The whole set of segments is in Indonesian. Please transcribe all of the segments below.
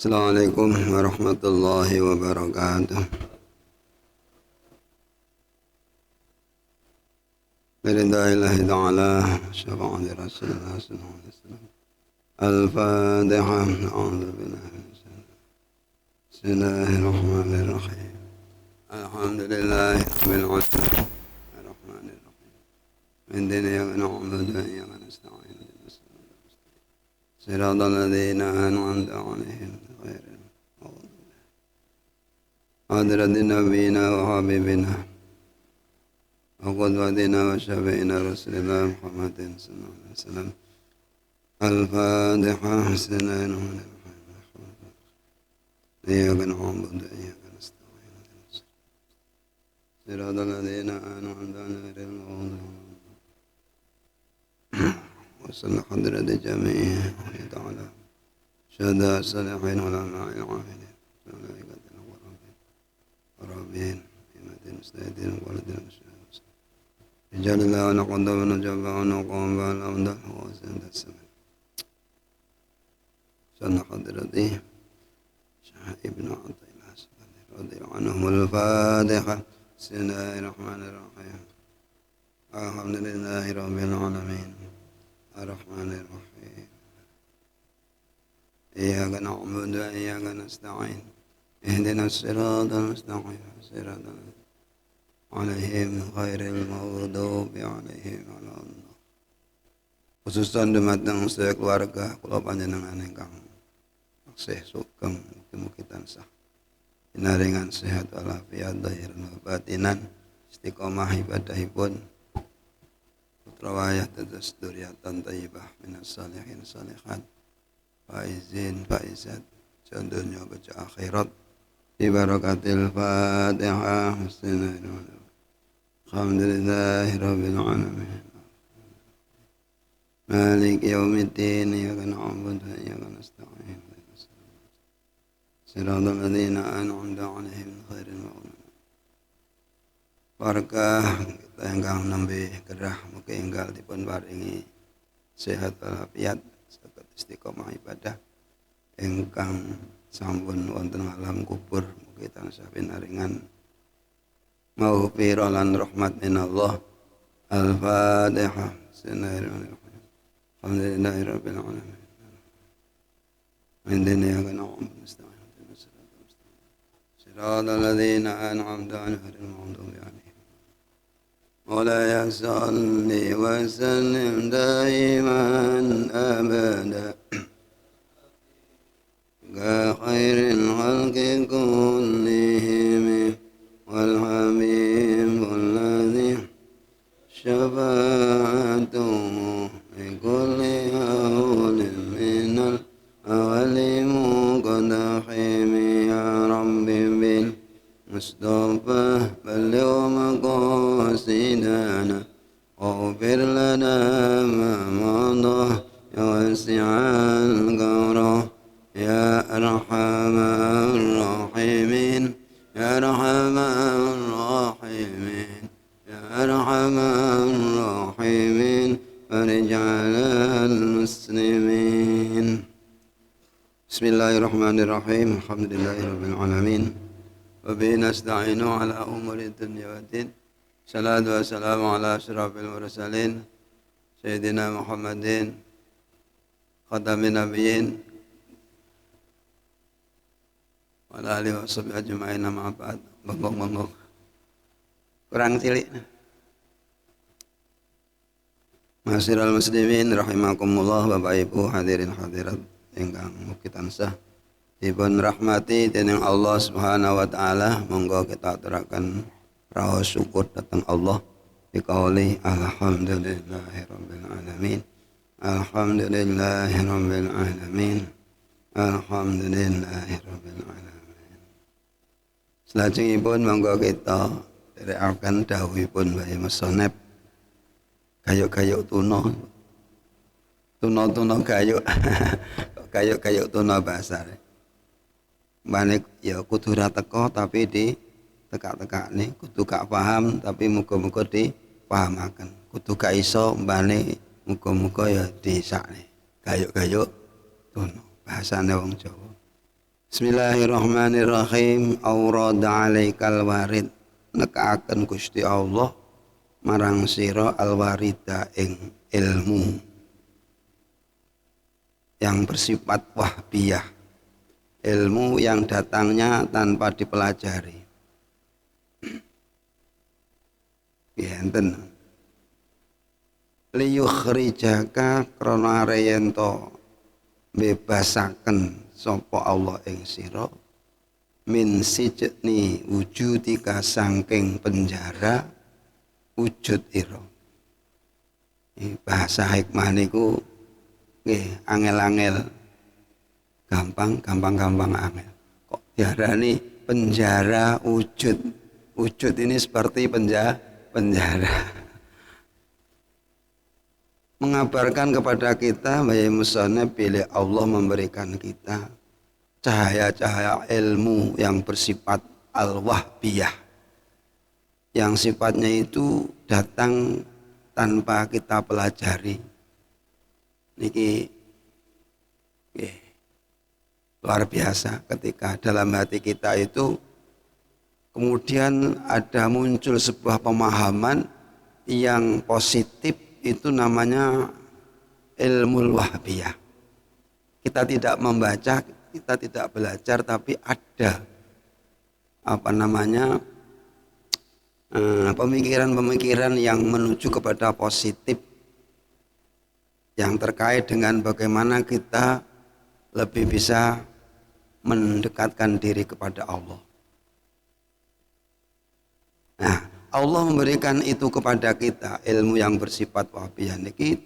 Assalamualaikum warahmatullahi wabarakatuh. Lillahi ta'ala syafa'ati Rasulullah sallallahu alaihi wasallam. Al-Fatihah. A'udzu billahi minasyaitonir rajim. Bismillahirrahmanirrahim. Alhamdulillahi rabbil alamin. Arrahmanir rahim. Iyyaka na'budu wa iyyaka nasta'in. Shiratal ladzina an'amta 'alaihim ghairil maghdubi 'alaihim hadratin nabiyina wa habibina wa qudwatina wa syafi'ina rasulillah Muhammadin sallallahu alaihi wasallam. Al-Fatihah. Bismillahirrahmanirrahim. Iyyaka na'budu wa iyyaka nasta'in. Shiratal ladzina an'amta 'alaihim ghairil maghdubi 'alaihim وصل حضرة جميع تعالى شهداء الصالحين والعلماء العاملين والملائكة والرابين إمة المجتهدين والدين المشاهدين رجال الله ونقضى ونجبع ونقوم بالأمدح وسند السماء صل حضرة شيخ ابن عطية الله رضي الله عنهم. الفاتحة. بسم الله الرحمن الرحيم. الحمد لله رب العالمين الرحمن الرحيم. إياك نعبد وإياك نستعين اهدنا الصراط المستقيم صراط عليهم غير المغضوب عليهم ولا الضالين. Khususan dumateng sedaya keluarga kula panjenengan ingkang taksih sugeng mugi-mugi tansah pinaringan sehat walafiat dhahir wa batinan, istiqomah ibadahipun, rawayah tetes duriatan tayyibah minas salihin salihat, faizin faizat jandunya baca akhirat bi barakatil Fatihah. Bismillahirrahmanirrahim. Alhamdulillahi rabbil alamin. Maliki yaumiddin. Iyyaka na'budu wa iyyaka nasta'in. Shiratal ladzina an'amta 'alaihim ghairil maghdubi. Warga kita ingkang nembe gerah mugi enggal dipun paringi sehat walafiat saged istiqomah ibadah. Ingkang sampun wonten alam kubur mugi tansah pinaringan maghfirah lan rahmat minallah. Al-Fatihah. Bismillahirrahmanirrahim. Alhamdulillahirabbil alamin. Iyyaka na'budu wa nasta'in. Shiratal ladzina an'amta 'alaihim ghairil maghdubi 'alaihim ولا يصلي وسلم دائما أبدا كخير الخلق كلهم والحبيب الذي شفاعته لكل هول من الأول مقتحم يا رب بالمصطفى بلغ مقاصدنا واغفر لنا ما مضى يا واسع الغفران يا أرحم الراحمين يا أرحم الراحمين يا أرحم الراحمين فرج على المسلمين. Bismillahirrahmanirrahim. Alhamdulillahirabbil alamin. Wa bihi nasta'inu ala umuri dunya waddin. Salatu wassalamu ala asyrafil mursalin Sayyidina Muhammadin khatamin nabiyyin wa ala alihi wa sahbihi ajma'in. Amma ba'd. Bengkok kurang cilik. Ma'asyiral muslimin rahimakumullah, Bapak Ibu hadirin hadirat ingkang mugi tansah dipun rahmati dening Allah Subhanahu wa taala. Monggo kita aturaken raos syukur dhateng Allah biqauli alhamdulillahirabbil alamin. Alhamdulillahirabbil alamin. Alhamdulillahirabbil alamin. Salajengipun monggo kita dherekaken dawuhipun Bae Musonep gayuk-gayuk tuna. Tuna-tuna gayuk. Gayuk-gayuk tuna basar. Mbane ya kudu ra teka tapi di tekak-tekakne, kudu gak paham tapi muga-muga dipahamaken. Kudu gak iso mbane muga-muga ya disakne. Gayuk-gayuk tuna bahasane wong Jawa. Bismillahirrahmanirrahim. Aurada alaikal warid, nekaaken Gusti Allah marang sira alwarida ing ilmu yang bersifat wahbiyah, ilmu yang datangnya tanpa dipelajari. Enten liyukhrijaka krana reyento bebasaken sapa Allah ing sira min sijni wujudika sangking penjara wujud ira. Bahasa hikmah niku nggih angel-angel, gampang angel. Kok diarani penjara wujud? Wujud ini seperti penjara. Mengabarkan kepada kita bahwa musana bila Allah memberikan kita cahaya-cahaya ilmu yang bersifat al-wahbiyah, yang sifatnya itu datang tanpa kita pelajari. Niki luar biasa ketika dalam hati kita itu kemudian ada muncul sebuah pemahaman yang positif, itu namanya ilmu wahbiyah. Kita tidak membaca, kita tidak belajar, tapi ada pemikiran-pemikiran yang menuju kepada positif, yang terkait dengan bagaimana kita lebih bisa mendekatkan diri kepada Allah. Nah, Allah memberikan itu kepada kita, ilmu yang bersifat wahbiyah niki,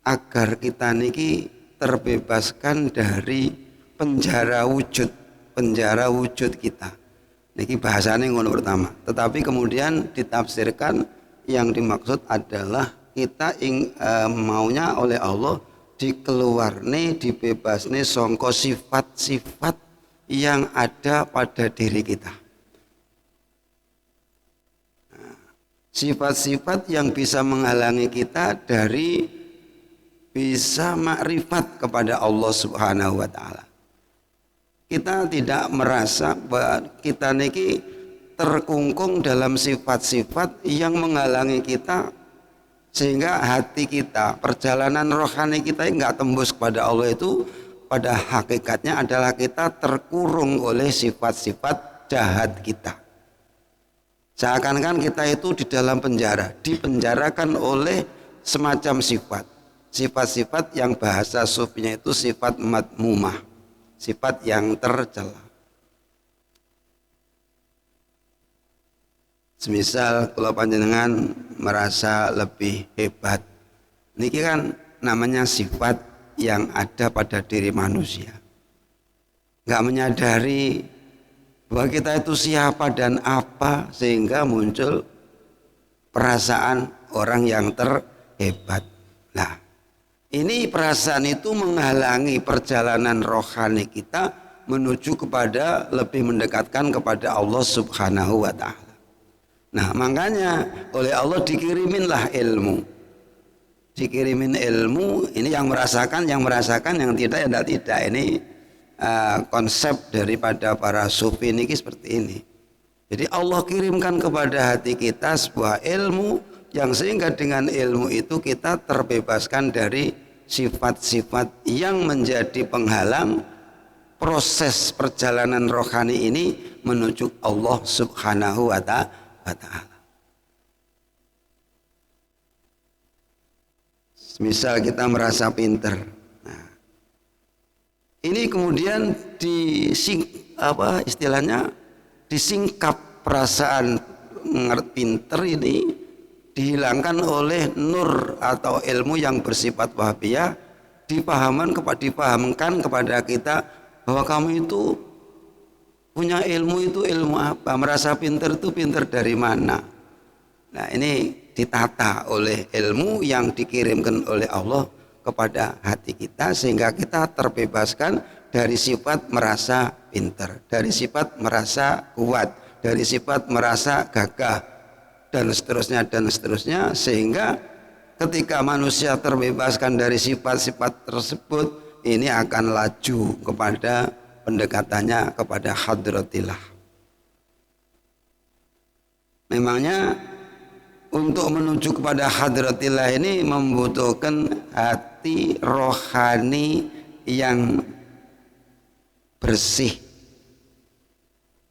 agar kita niki terbebaskan dari penjara wujud kita. Niki bahasanya ngono pertama. Tetapi kemudian ditafsirkan yang dimaksud adalah kita maunya oleh Allah dikeluarne, dibebasne sangka sifat-sifat yang ada pada diri kita. Sifat-sifat yang bisa menghalangi kita dari bisa makrifat kepada Allah Subhanahu wa taala. Kita tidak merasa bahwa kita niki terkungkung dalam sifat-sifat yang menghalangi kita, sehingga hati kita, perjalanan rohani kita enggak tembus kepada Allah, itu pada hakikatnya adalah kita terkurung oleh sifat-sifat jahat kita. Seakan-akan kita itu di dalam penjara, dipenjarakan oleh semacam sifat-sifat yang bahasa sufinya itu sifat madmumah, sifat yang tercela. Semisal kalau panjenengan merasa lebih hebat, niki kan namanya sifat yang ada pada diri manusia. Nggak menyadari bahwa kita itu siapa dan apa, sehingga muncul perasaan orang yang terhebat. Nah, ini perasaan itu menghalangi perjalanan rohani kita menuju kepada lebih mendekatkan kepada Allah Subhanahu wa taala. Nah, makanya oleh Allah dikiriminlah ilmu. Dikirimin ilmu, ini yang merasakan, yang tidak ya tidak. Ini konsep daripada para sufi ini seperti ini. Jadi Allah kirimkan kepada hati kita sebuah ilmu yang sehingga dengan ilmu itu kita terbebaskan dari sifat-sifat yang menjadi penghalang proses perjalanan rohani ini menuju Allah Subhanahu wa ta'ala. Misal kita merasa pinter, nah, ini kemudian disingkap perasaan pinter ini, dihilangkan oleh nur atau ilmu yang bersifat wahbiyah, dipahamkan kepada kita bahwa kamu itu punya ilmu, itu ilmu apa, merasa pinter itu pinter dari mana. Nah, ini ditata oleh ilmu yang dikirimkan oleh Allah kepada hati kita, sehingga kita terbebaskan dari sifat merasa pinter, dari sifat merasa kuat, dari sifat merasa gagah, dan seterusnya, sehingga ketika manusia terbebaskan dari sifat-sifat tersebut, ini akan laju kepada pendekatannya kepada hadratillah. Memangnya untuk menuju kepada hadratillah ini membutuhkan hati rohani yang bersih,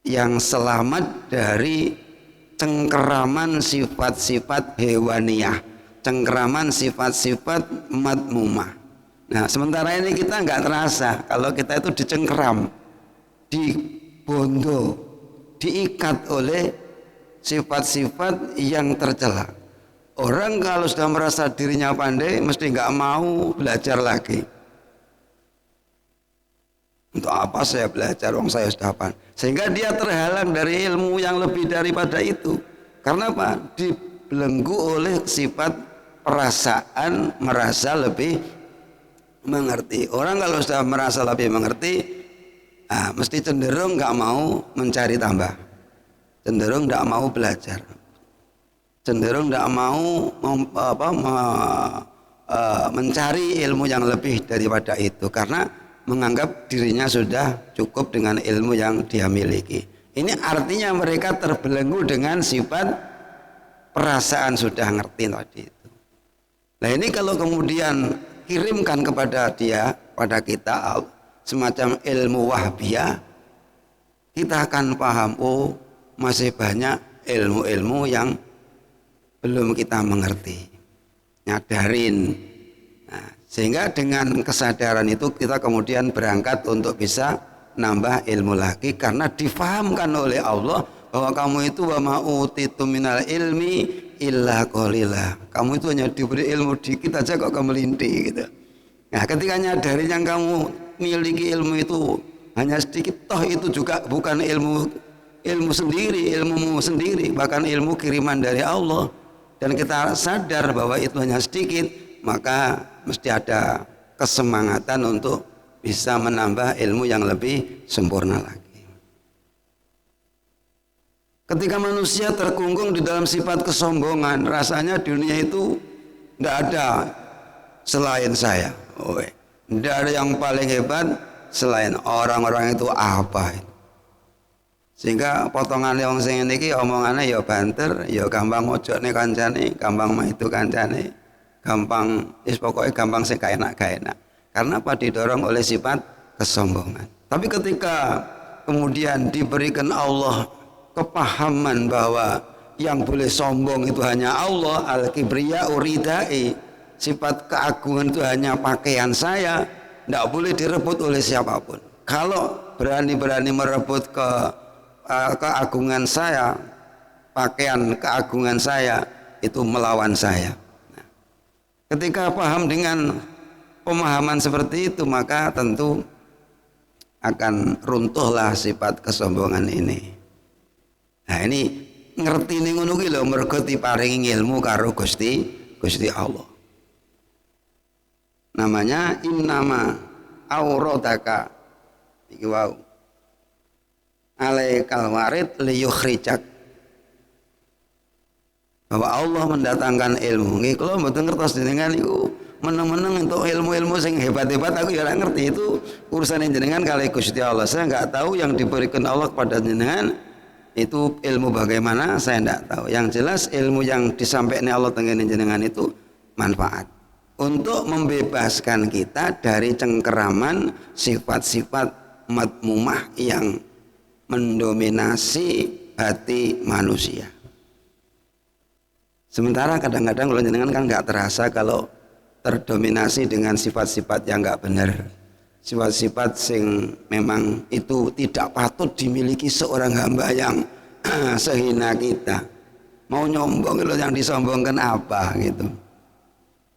yang selamat dari cengkeraman sifat-sifat hewaniyah, cengkeraman sifat-sifat madmumah. Nah, sementara ini kita nggak terasa kalau kita itu dicengkeram, dibondo, diikat oleh sifat-sifat yang tercela. Orang kalau sudah merasa dirinya pandai, mesti nggak mau belajar lagi. Untuk apa saya belajar, wong saya sudah pandai. Sehingga dia terhalang dari ilmu yang lebih daripada itu. Karena apa? Dibelenggu oleh sifat perasaan merasa lebih mengerti. Orang kalau sudah merasa lebih mengerti, mesti cenderung nggak mau mencari tambah, cenderung nggak mau belajar, cenderung nggak mau mencari ilmu yang lebih daripada itu, karena menganggap dirinya sudah cukup dengan ilmu yang dia miliki. Ini artinya mereka terbelenggu dengan sifat perasaan sudah ngerti tadi itu. Nah, ini kalau kemudian kirimkan kepada dia, pada kita semacam ilmu wahbiyah, kita akan paham, oh masih banyak ilmu-ilmu yang belum kita mengerti, nyadarin. Nah, sehingga dengan kesadaran itu kita kemudian berangkat untuk bisa nambah ilmu lagi, karena difahamkan oleh Allah bahwa kamu itu wa ma utitu minal ilmi illa qalila. Kamu itu hanya diberi ilmu dikit aja kok kamu melintih gitu. Nah, ketika nyadarin yang kamu miliki ilmu itu hanya sedikit, toh itu juga bukan ilmu sendiri, ilmumu sendiri, bahkan ilmu kiriman dari Allah, dan kita sadar bahwa itu hanya sedikit, maka mesti ada kesemangatan untuk bisa menambah ilmu yang lebih sempurna lagi. Ketika manusia terkungkung di dalam sifat kesombongan, rasanya dunia itu tidak ada selain saya. Tidak ada yang paling hebat selain orang-orang itu apa. Sehingga potongan yang sing niki omongannya ya banter, ya gampang mojokne kancane, gampang maitu kancane, gampang pokoknya gampang sing gak enak. Karena apa? Didorong oleh sifat kesombongan. Tapi ketika kemudian diberikan Allah kepahaman bahwa yang boleh sombong itu hanya Allah, al-kibriya uridai, sifat keagungan itu hanya pakaian saya, tidak boleh direbut oleh siapapun. Kalau berani-berani merebut keagungan saya, pakaian keagungan saya, itu melawan saya. Nah, ketika paham dengan pemahaman seperti itu, maka tentu akan runtuhlah sifat kesombongan ini. Nah, ini ngerti ning ngono ki lho, mergo diparingi ilmu karo Gusti Allah. Namanya innama auradaka iki wau alaikal warid liyukhrijak, bahwa Allah mendatangkan ilmu. Nggih kula mboten ngertos jenengan niku meneng-meneng untuk ilmu-ilmu sing hebat-hebat, aku ya ora ngerti, itu urusan jenengan kali Gusti Allah. Saya enggak tahu yang diberikan Allah kepada jenengan itu ilmu bagaimana, saya enggak tahu. Yang jelas ilmu yang disampaikan Allah dengan jenengan itu manfaat untuk membebaskan kita dari cengkeraman sifat-sifat madmumah yang mendominasi hati manusia. Sementara kadang-kadang kalau jenengan kan nggak terasa kalau terdominasi dengan sifat-sifat yang nggak benar, sifat-sifat sing memang itu tidak patut dimiliki seorang hamba yang sehina kita. Mau nyombong kalau yang disombongkan apa gitu?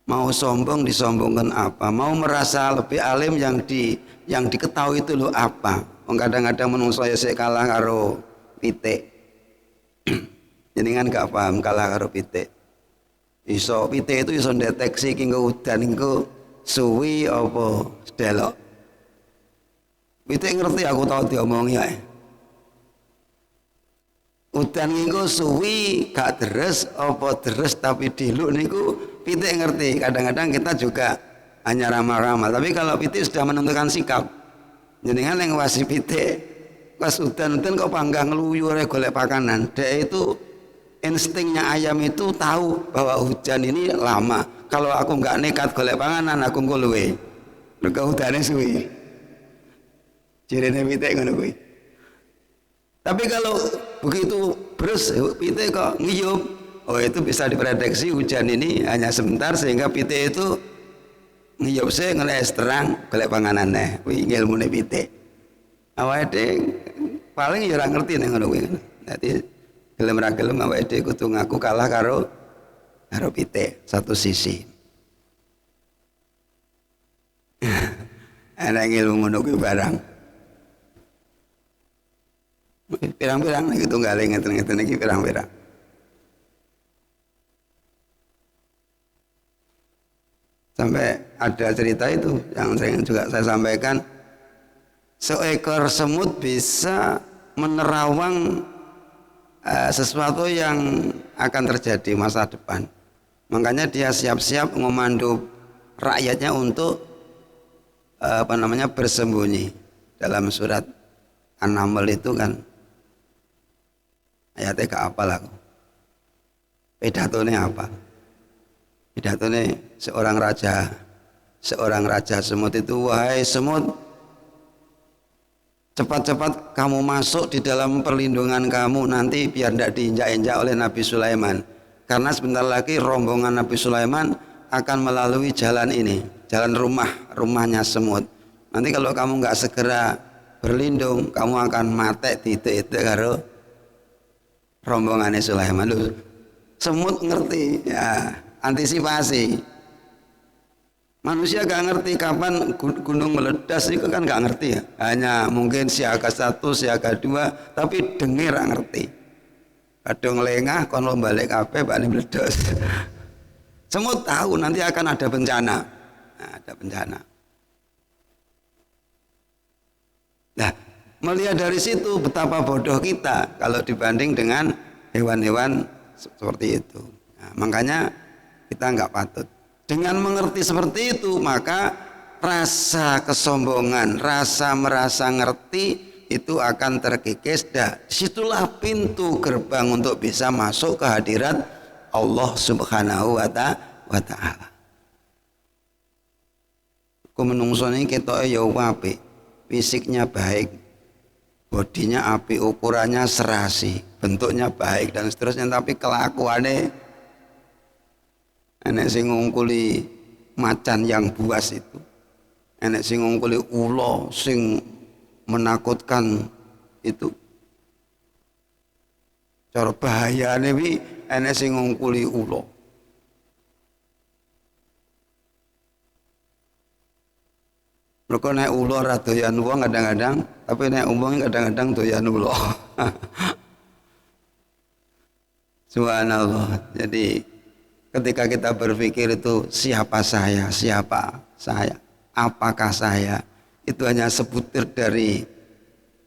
Mau sombong disombongkan apa? Mau merasa lebih alim yang diketahui itu lo apa? Kadang-kadang menungso saya sik kalah karo pitik. Jenengan gak paham kalah karo pitik. Iso pitik itu iso deteksi ki engko udan engko suwi apa sedelok. Pitik ngerti, aku tahu diomongi ae. Udan engko suwi gak deres apa deres tapi diluk niku pitik ngerti. Kadang-kadang kita juga hanya ramal-ramal, tapi kalau pitik sudah menentukan sikap, Jenengan yang wasi pitik pas udan-udan kok panggang ngeluyu oleh golek pakanan. Dia itu instingnya ayam itu tahu bahwa hujan ini lama. Kalau aku nggak nekat golek panganan, aku nguluwe. Mergo udane suwi. Jirene pitik ngono kuwi. Tapi kalau begitu terus pitik kok ngiyup, oh itu bisa diprediksi hujan ini hanya sebentar sehingga pitik itu ngiyup sih ngeles terang golek panganane. Kuwi ilmune pitik. Awake dhewe paling ya ora ngerti nek ngono kuwi. Dadi gelem ra gelem awake dhewe kudu ngaku kalah karo pitik satu sisi. Ana ilmu ngono kuwi barang. Pirang-pirang iki tunggale ngeten-ngeten iki pirang-pirang. Sampai ada cerita itu yang sering juga saya sampaikan, seekor semut bisa menerawang sesuatu yang akan terjadi masa depan. Makanya dia siap-siap memandu rakyatnya untuk bersembunyi. Dalam surat An-Naml itu kan ayatnya gak apal aku. Pidatone apa? Pidatone seorang raja semut itu, wahai semut, cepat-cepat kamu masuk di dalam perlindungan kamu, nanti biar tidak diinjak-injak oleh Nabi Sulaiman. Karena sebentar lagi rombongan Nabi Sulaiman akan melalui jalan ini, jalan rumahnya semut. Nanti kalau kamu nggak segera berlindung, kamu akan mati titik-titik karo rombongannya Sulaiman. Loh, semut ngerti, ya antisipasi. Manusia gak ngerti kapan gunung meledas, itu kan gak ngerti ya. Hanya mungkin siaga 1, siaga 2, tapi dengir gak ngerti. Kadang lengah, kon balik kabeh balik meledos. Semut tahu nanti akan ada bencana. Nah, ada bencana. Nah, melihat dari situ betapa bodoh kita kalau dibanding dengan hewan-hewan seperti itu. Nah, makanya kita nggak patut. Dengan mengerti seperti itu, maka rasa kesombongan, rasa merasa ngerti itu akan terkikis. Disitulah pintu gerbang untuk bisa masuk ke hadirat Allah Subhanahu wa Ta'ala. Ku menungso ini kita ya apik, fisiknya baik, bodinya apik, ukurannya serasi, bentuknya baik dan seterusnya, tapi kelakuannya enek sing ngungkuli macan yang buas itu, enek sing ngungkuli ulo sing menakutkan itu. Cara bahayane wi enek sing ngungkuli ulo. Mereka nek ulo ra doyan wong kadang-kadang, tapi nek wong kadang-kadang doyan ulo. Subhanallah. Jadi ketika kita berpikir itu siapa saya, apakah saya, itu hanya sebutir dari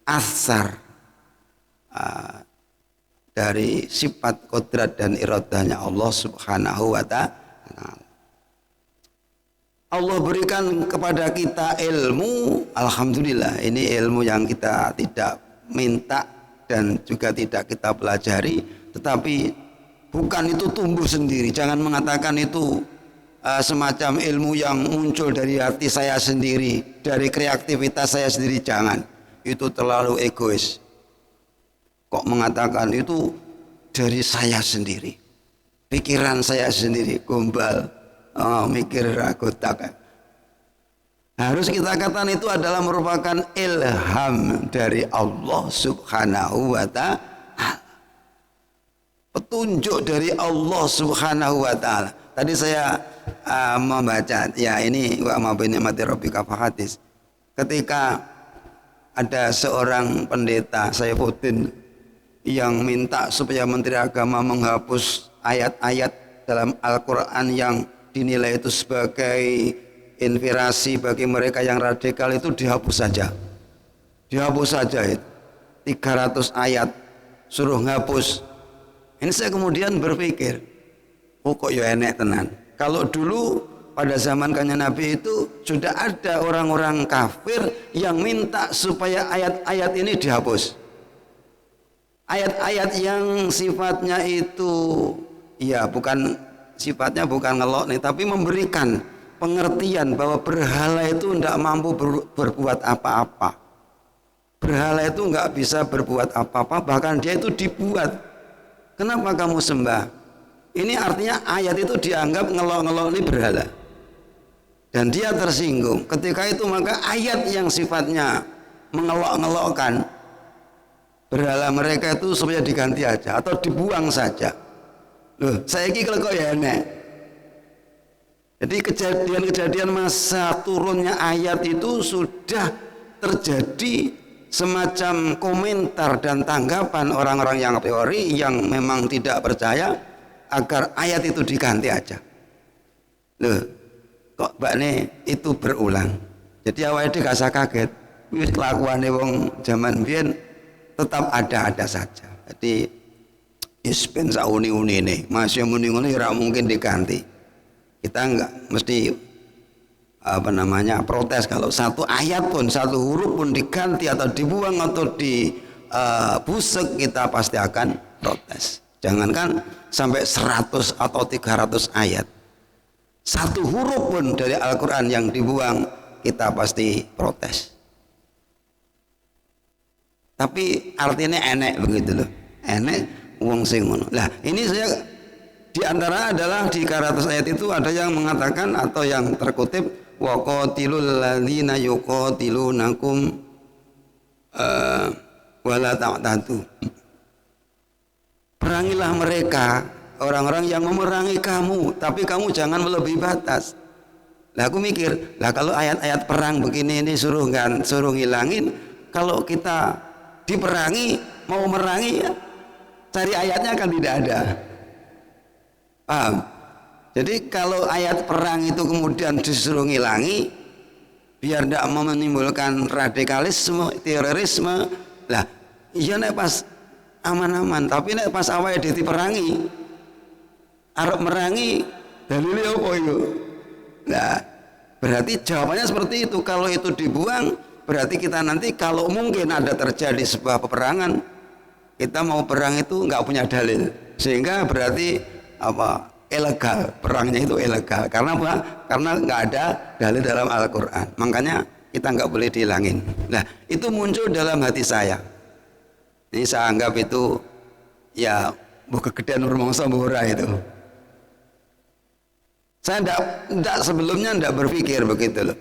asar dari sifat kodrat dan iradahnya Allah Subhanahu wa Ta'ala. Allah berikan kepada kita ilmu, alhamdulillah, ini ilmu yang kita tidak minta dan juga tidak kita pelajari, tetapi bukan itu tumbuh sendiri. Jangan mengatakan itu semacam ilmu yang muncul dari hati saya sendiri, dari kreativitas saya sendiri. Jangan, itu terlalu egois. Kok mengatakan itu dari saya sendiri, pikiran saya sendiri, gombal, mikir ragotak. Harus kita katakan itu adalah merupakan ilham dari Allah Subhanahu wa Ta'ala, petunjuk dari Allah Subhanahu wa Ta'ala. Tadi saya membaca, ya ini wa ma bi ni'mati rabbika fahadits. Ketika ada seorang pendeta Saifuddin yang minta supaya Menteri Agama menghapus ayat-ayat dalam Al-Quran yang dinilai itu sebagai inspirasi bagi mereka yang radikal, itu dihapus saja. Dihapus saja itu. 300 ayat suruh ngapus. Ini saya kemudian berpikir, oh kok ya enek tenan. Kalau dulu pada zaman kanjeng Nabi itu sudah ada orang-orang kafir yang minta supaya ayat-ayat ini dihapus. Ayat-ayat yang sifatnya itu ya bukan sifatnya bukan ngelok nih, tapi memberikan pengertian bahwa berhala itu tidak mampu berbuat apa-apa. Berhala itu nggak bisa berbuat apa-apa, bahkan dia itu dibuat. Kenapa kamu sembah? Ini artinya ayat itu dianggap ngelok-ngelok ini berhala. Dan dia tersinggung. Ketika itu maka ayat yang sifatnya mengelok-ngelokkan berhala mereka itu supaya diganti aja atau dibuang saja. Loh, saya ini kalau kok ya enek. Jadi kejadian-kejadian masa turunnya ayat itu sudah terjadi semacam komentar dan tanggapan orang-orang yang teori yang memang tidak percaya agar ayat itu diganti aja. Loh, kok bakne itu berulang. Jadi awake gak usah kaget. Wis kelakuane wong zaman biyen tetap ada saja. Jadi ispen sauni-uni ini masih muni-muni ora mungkin diganti. Kita enggak mesti protes kalau satu ayat pun, satu huruf pun diganti atau dibuang atau dibusek, kita pasti akan protes. Jangankan sampai 100 atau 300 ayat, satu huruf pun dari Al-Quran yang dibuang kita pasti protes. Tapi artinya enek begitu loh, enek wong sing ngono. Lah ini saya di antara adalah di 300 ayat itu ada yang mengatakan atau yang terkutip wa qatilul ladzina yuqatilunakum wala ta'tadu. Perangilah mereka orang-orang yang memerangi kamu, tapi kamu jangan melebihi batas. Lah aku mikir, lah kalau ayat-ayat perang begini ini suruh ngilangin, kalau kita diperangi, mau merangi ya, cari ayatnya kan tidak ada. Paham? Jadi kalau ayat perang itu kemudian disuruh ngilangi biar tidak menimbulkan radikalisme, terorisme, lah iya nek pas aman-aman, tapi nek pas awal diperangi arep merangi dalilnya apa itu? Nah, berarti jawabannya seperti itu. Kalau itu dibuang, berarti kita nanti kalau mungkin ada terjadi sebuah peperangan, kita mau perang itu nggak punya dalil, sehingga berarti ilegal, perangnya itu ilegal. Karena apa? Karena nggak ada dalil dalam Al-Quran. Makanya kita nggak boleh dihilangin. Nah, itu muncul dalam hati saya. Ini saya anggap itu ya bukan kegedean rumangsa murah itu. Saya sebelumnya tidak berpikir begitu loh.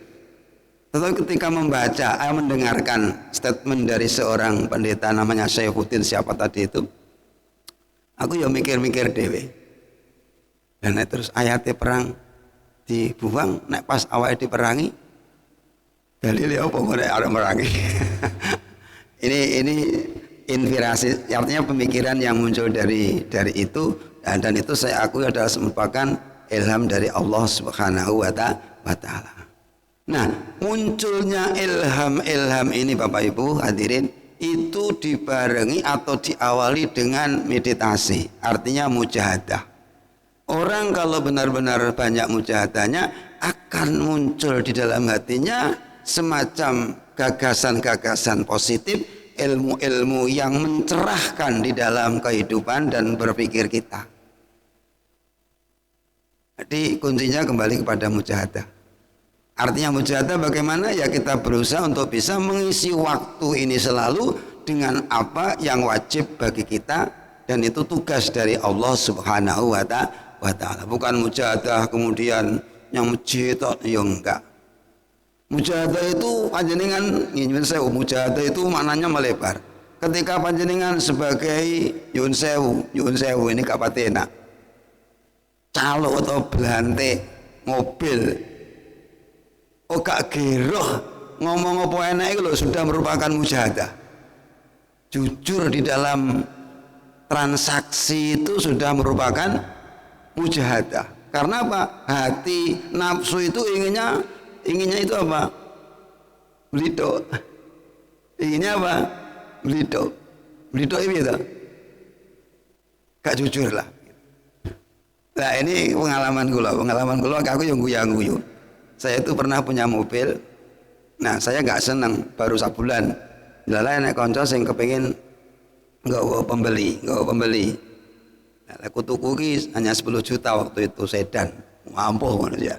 Tetapi ketika membaca, mendengarkan statement dari seorang pendeta namanya Syaifuddin siapa tadi itu, aku ya mikir-mikir dewe. Dan terus ayatnya perang dibuang, nek pas awalnya diperangi, dalilnya apa nek arep merangi? ini inspirasi, artinya pemikiran yang muncul dari itu, dan itu saya akui adalah merupakan ilham dari Allah Subhanahu wa Ta'ala. Nah, munculnya ilham ini Bapak Ibu hadirin itu dibarengi atau diawali dengan meditasi, artinya mujahadah. Orang kalau benar-benar banyak mujahadahnya akan muncul di dalam hatinya semacam gagasan-gagasan positif, ilmu-ilmu yang mencerahkan di dalam kehidupan dan berpikir kita. Jadi kuncinya kembali kepada mujahadah. Artinya mujahadah bagaimana? Ya kita berusaha untuk bisa mengisi waktu ini selalu dengan apa yang wajib bagi kita, dan itu tugas dari Allah Subhanahu wa Ta'ala. Bukan mujahadah kemudian yang masjid ya enggak. Mujahadah itu panjenengan nyuwun sewu, mujahadah itu maknanya melebar. Ketika panjenengan sebagai nyuwun sewu ini gak pati enak, calo atau belante mobil, oh gak geroh ngomong apa enak itu loh, sudah merupakan mujahadah. Jujur di dalam transaksi itu sudah merupakan mujahadah. Karena apa? Hati nafsu itu inginnya itu apa? Belito. Inginnya apa? Belito itu gak jujur lah. Nah ini pengalaman kula aku yang guyu. Saya itu pernah punya mobil. Nah saya nggak seneng baru sabulan. Lala nek konco sing kepengin nggawa pembeli. Nah, aku tuku ki hanya 10 juta waktu itu sedan. Mampu ngono ya.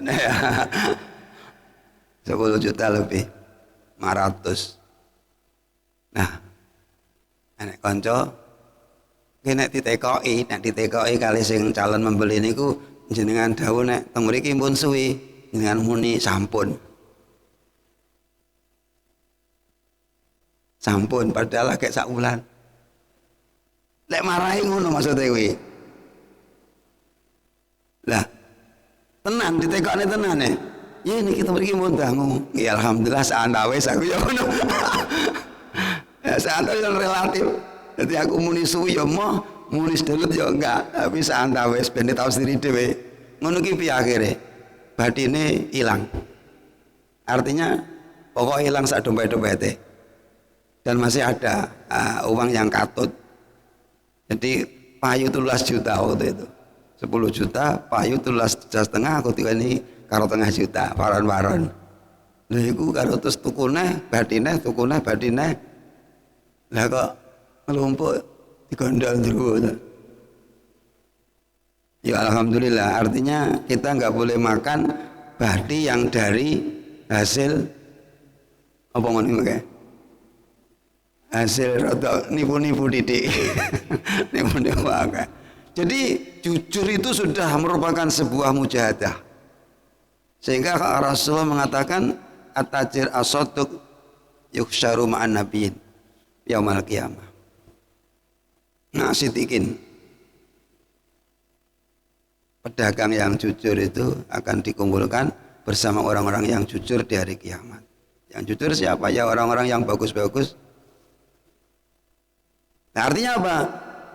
10 juta lebih. 500. Nah, nek konco nek ditekoki kali sing calon membeli niku jenengan dawuh nek teng mriki pun suwi jenengan muni sampun. Sampun padahal agak sak wulan. Lek marahi ngono maksudnya kuwi. Lah, tenan ditekokne tenan ya. Ya ini kita mriki mun dangu. Ya alhamdulillah saantawis aku ya ngono. Ya saantawis relatif. Jadi aku muni suwi ya moh, muni sedelut ya enggak, tapi saantawis ben tau sendiri dhewe. Ngono ki piye akhire? Batine ilang. Artinya pokoknya hilang sak dompet-dompete. Dan masih ada uang yang katut. Jadi payu 13 juta waktu itu. 10 juta, payu 13,5 aku tikani karo tengah juta, waron-waron. Lha iku karo terus tukune batine. Lah kok ngelumpuk digondol terus. Ya alhamdulillah, artinya kita nggak boleh makan bathi yang dari hasil apa ngono kae. Hasil rada nipu-nipu didik. Nipu-nipu akeh. Jadi jujur itu sudah merupakan sebuah mujahadah. Sehingga Rasulullah mengatakan at-tajir as-shadiq yuhsyaru ma'an nabiyyin yaumil qiyamah. Nah, sitikin. Pedagang yang jujur itu akan dikumpulkan bersama orang-orang yang jujur di hari kiamat. Yang jujur siapa? Ya orang-orang yang bagus-bagus. Nah, artinya apa?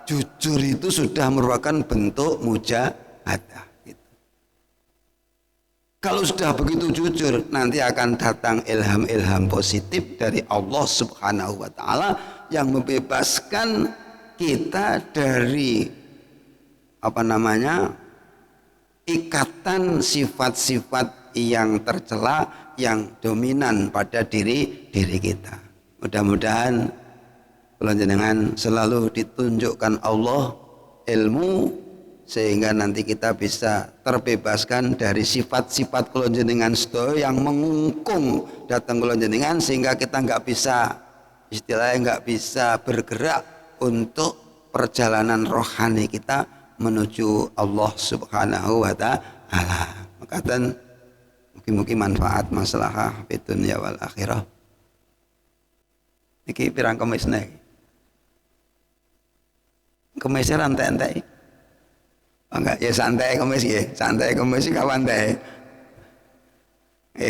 Jujur itu sudah merupakan bentuk mujahadah. Gitu. Kalau sudah begitu jujur, nanti akan datang ilham-ilham positif dari Allah Subhanahu wa Ta'ala yang membebaskan kita dari ikatan sifat-sifat yang tercela, yang dominan pada diri kita. Mudah-mudahan kula jenengan selalu ditunjukkan Allah ilmu sehingga nanti kita bisa terbebaskan dari sifat-sifat kula jenengan sedaya yang mengungkung datang kula jenengan sehingga kita nggak bisa bergerak untuk perjalanan rohani kita menuju Allah Subhanahu wa Ta'ala. Makatan mungkin manfaat maslahah fid dunya wal akhirah. Iki pirang kemis nek. Kemisnya rantai-rantai. Enggak, ya santai kemis ya. Santai kemis kawan teh.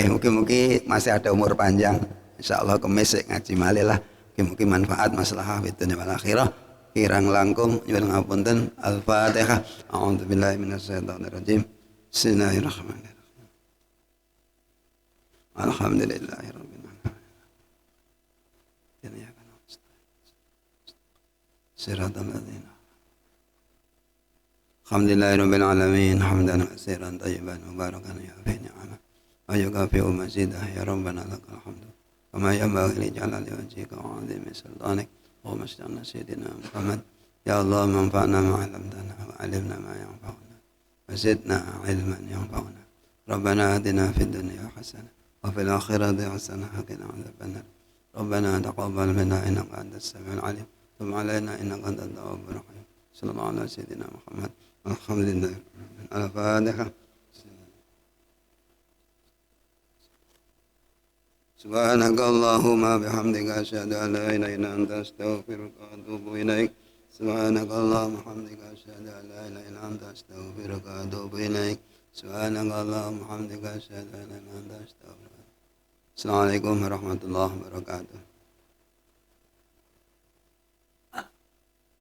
Mungkin masih ada umur panjang. Insyaallah kemis ngaji malih lah. Mungkin manfaat maslahah fid dunya wal akhirah. Kirang langkung nyuwun ngapunten. Al-Fatihah. A'udzubillahi minasyaitonir rajim. Bismillahirrahmanirrahim. Alhamdulillahirabbil alamin. Siratal ladzina Alhamdulillahirabbil alamin hamdan katsiran tayyiban mubarakan ya fi ni'amah wa yukafi'u mazidah ya rabbana lakal hamdu kama yanbaghi li jalali wajhika wa 'azimi sultanik wa masjidna sayyidina Muhammad ya Allah manfa'na ma 'allamtana wa 'allimna ma yanfa'una wa zidna 'ilman yanfa'una rabbana atina fid dunya hasanah wa fil akhirati hasanah wa qina 'adzabannar rabbana taqabbal minna innaka antas samiul 'alim tub 'alaina innaka antat tawwabur rahim sallallahu ala sayyidina Muhammad alhamdulillah al-Fatihah. Subhanakallahumma bihamdika asyhadu an la ilaha illa anta astaghfiruka wa atubu ilaik. Subhanakallahumma bihamdika asyhadu an la ilaha illa anta astaghfiruka wa atubu ilaik. Subhanakallahumma bihamdika asyhadu an la ilaha illa anta astaghfiruka. Assalamualaikum warahmatullahi wabarakatuh.